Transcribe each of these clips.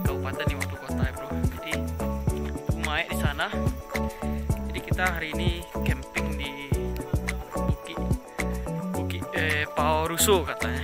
kabupaten di waktu kota ya bro. Jadi Maek di sana. Jadi kita hari ini camping di bukik Paho Ruso katanya.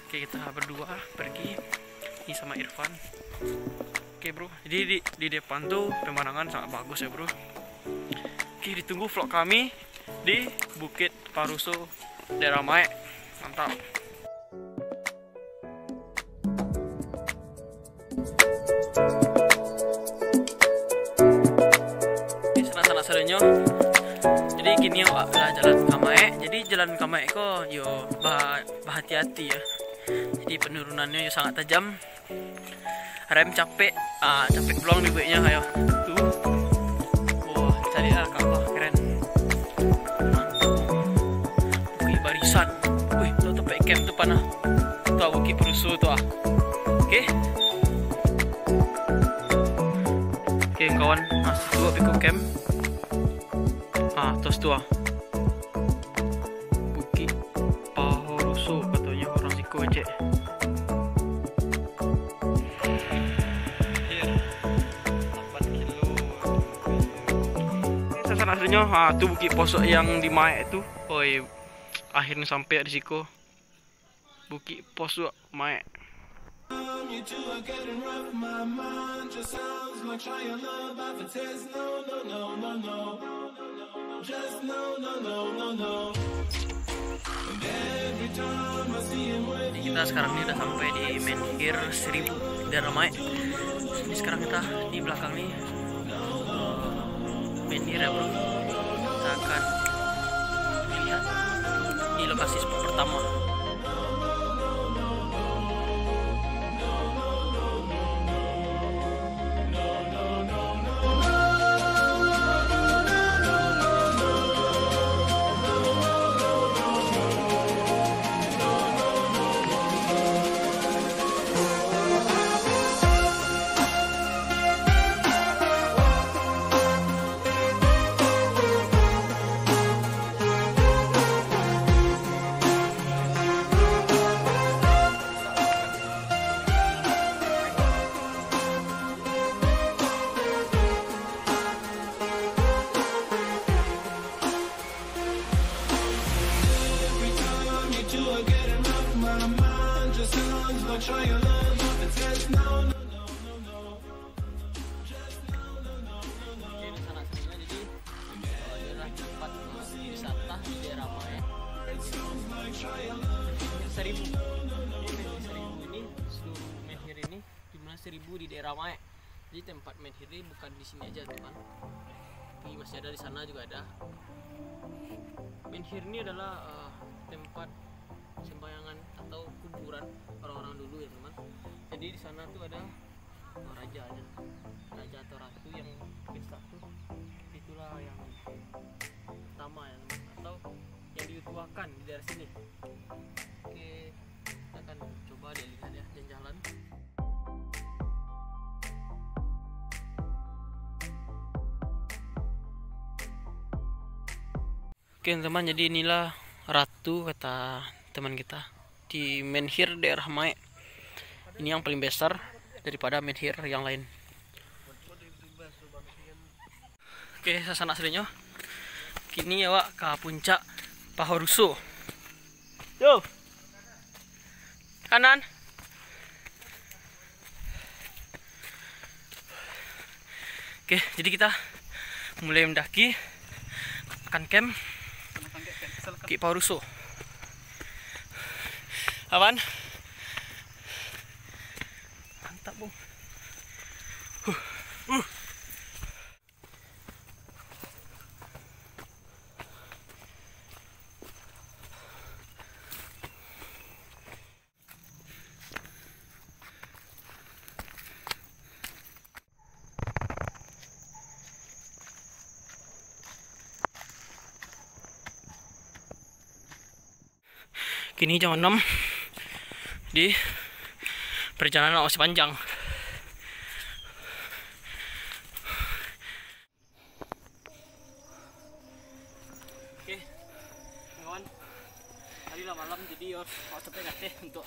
Oke, kita berdua pergi ini sama Irfan. Oke bro, jadi di depan tuh pemandangan sangat bagus ya bro. Oke, ditunggu vlog kami di Bukit Paho Ruso, daerah Maek. Mantap. Sana-sana serunya. Jadi gini ya adalah jalan ke Maek. Jadi jalan ke Maek kok yo hati-hati ya. Jadi penurunannya yo sangat tajam. Rem capek, capek belum di gue-nya ayo. Tuh. Wah, cari ke bawah keren. Bukit barisan. Wih, tuh tempat camp tuh panah. Tuh Bukit Paho Ruso tuh. Oke. Oke, kawan, masih dua piku camp. Terus tuh. Bukit Paho Ruso katanya orang Siko aja. Aslinya tuh bukit posok yang di Maek itu. Oi, akhirnya sampai di Siko. Bukit posok Maek. Jadi kita sekarang ini udah sampai di Menhir 1000 daerah Maek. Jadi sekarang kita di belakang nih Menhir ya bro. Kita akan melihat di lokasi spot pertama. Di daerah Maek. Jadi tempat Menhir ini bukan di sini aja teman, tapi masih ada di sana juga ada. Menhir ini adalah tempat sembayangan atau kuburan orang-orang dulu ya teman. Jadi di sana tuh ada raja atau ratu yang besar tuh. Itulah yang pertama ya teman, atau yang dituakan di daerah sini. Oke, kita akan coba lihat ya jalan. Oke teman, jadi inilah ratu kata teman kita di Menhir daerah Maek. Ini yang paling besar daripada Menhir yang lain. Oke, sasana aslinya. Kini ya Wak ke puncak Paho Ruso. Yo. Kanan. Oke, jadi kita mulai mendaki akan camp Bukit Paho Ruso. Aman? Mantap, Bung. Kini jam 6 di perjalanan masih panjang. Oke, kawan, hari lah malam jadi harus capek untuk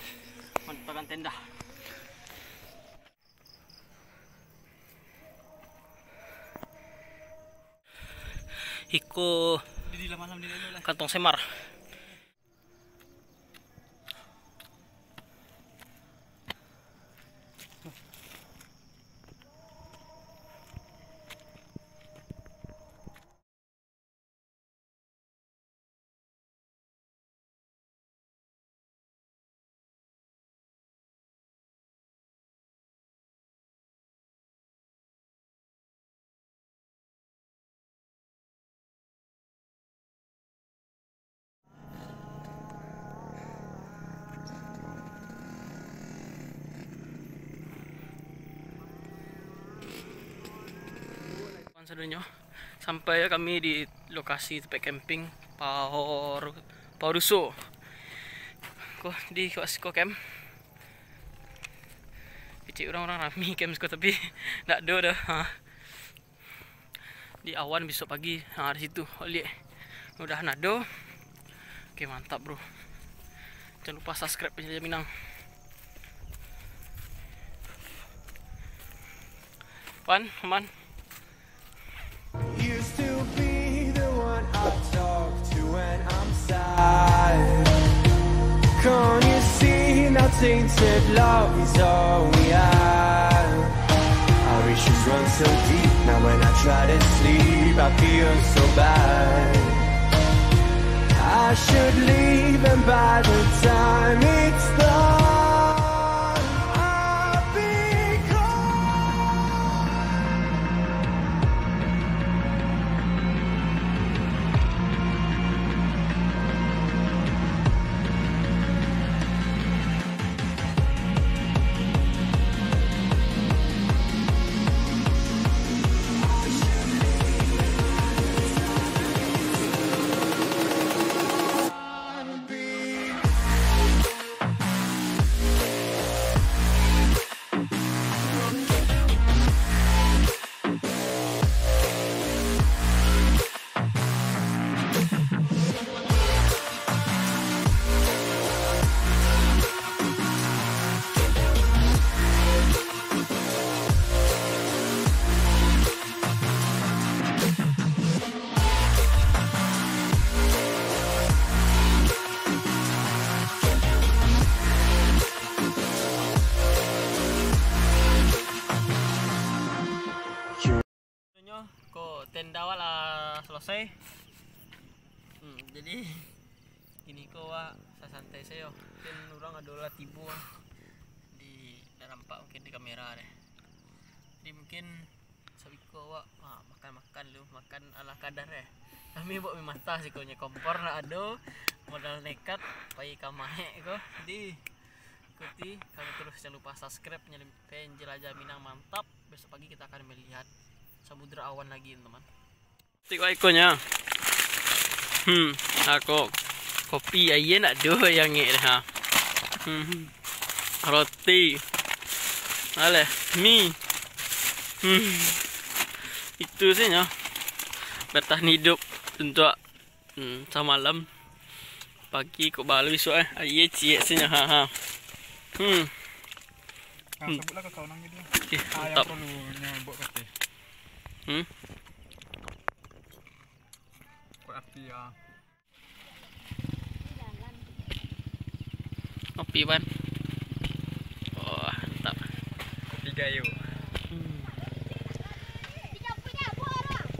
menentukan tenda. Iko kantong semar. Sebenarnya sampai kami di lokasi tempat camping Paho Ruso. Di Ko camp. Kecil orang-orang ramai camp tapi tak ada dah. Di awan besok pagi di situ lihat. Udah nado. Oke, mantap bro. Jangan lupa subscribe Penjelajah Minang. Aman. Used to be the one I talk to when I'm sad. Can't you see now tainted love is all we have? Our issues run so deep. Now when I try to sleep I feel so bad. I should leave and by the time it's done I'll be gone. Tenda wala selesai. Jadi ini ko santai saya. Mungkin orang adalah tibu di nampak mungkin di kamera deh. Jadi mungkin sabi ko makan lu, makan ala kadar Kami buat mata sih konya kompor nak ada modal nekat pai ka Maek ko. Jadi ikuti kami terus, jangan lupa subscribe Penjelajah Minang mantap. Besok pagi kita akan melihat samudra awan lagi teman. Tengok ikonnya. Aku kopi aja nak dua yang ni dah. Roti. Alah, mie. Itu saja. Bertahan hidup untuk semalam. Pagi kau balu besok Aye cie saja Sebutlah kau nang dia. Mantap. Yang buat kata. Buat api ya. Kopi ban. Oh, mantap. Kopi gayo.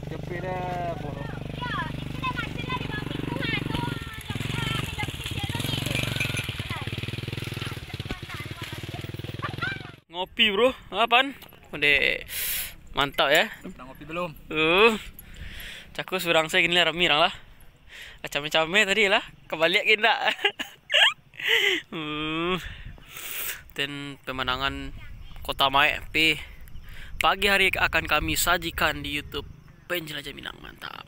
Kopi dah boro. Ngopi bro, apaan? Udah mantap ya. Dah ngopi belum? Cakus surang saya gini lah rami lah. Acam-acamnya tadi lah, kebalik kita. Dan pemandangan kota Maek pagi hari akan kami sajikan di YouTube Penjelajah Minang mantap.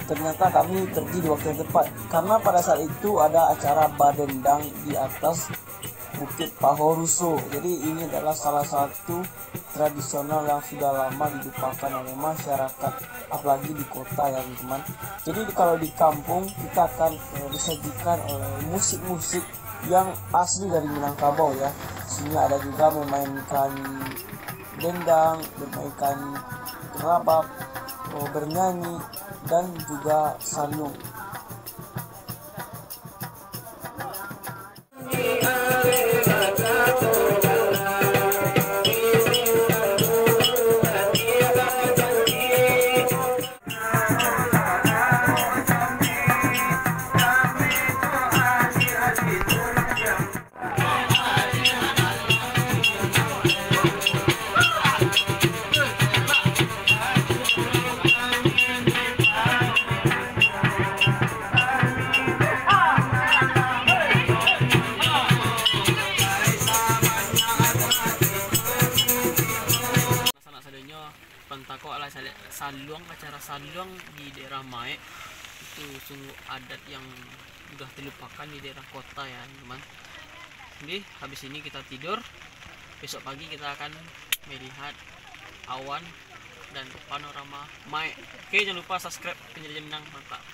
Ternyata kami pergi di waktu yang tepat karena pada saat itu ada acara badendang di atas bukik Paho Ruso. Jadi ini adalah salah satu tradisional yang sudah lama dilupakan oleh masyarakat, apalagi di kota ya teman-teman. Jadi kalau di kampung kita akan disajikan oleh musik-musik yang asli dari Minangkabau ya. Sini ada juga memainkan dendang, memainkan gerabak, bernyanyi, dan juga salung. Saluang, acara saluang di daerah Maek itu sungguh adat yang sudah terlupakan di daerah kota ya teman. Jadi habis ini kita tidur, besok pagi kita akan melihat awan dan panorama Maek. Oke, jangan lupa subscribe Penjelajah Minang, mantap.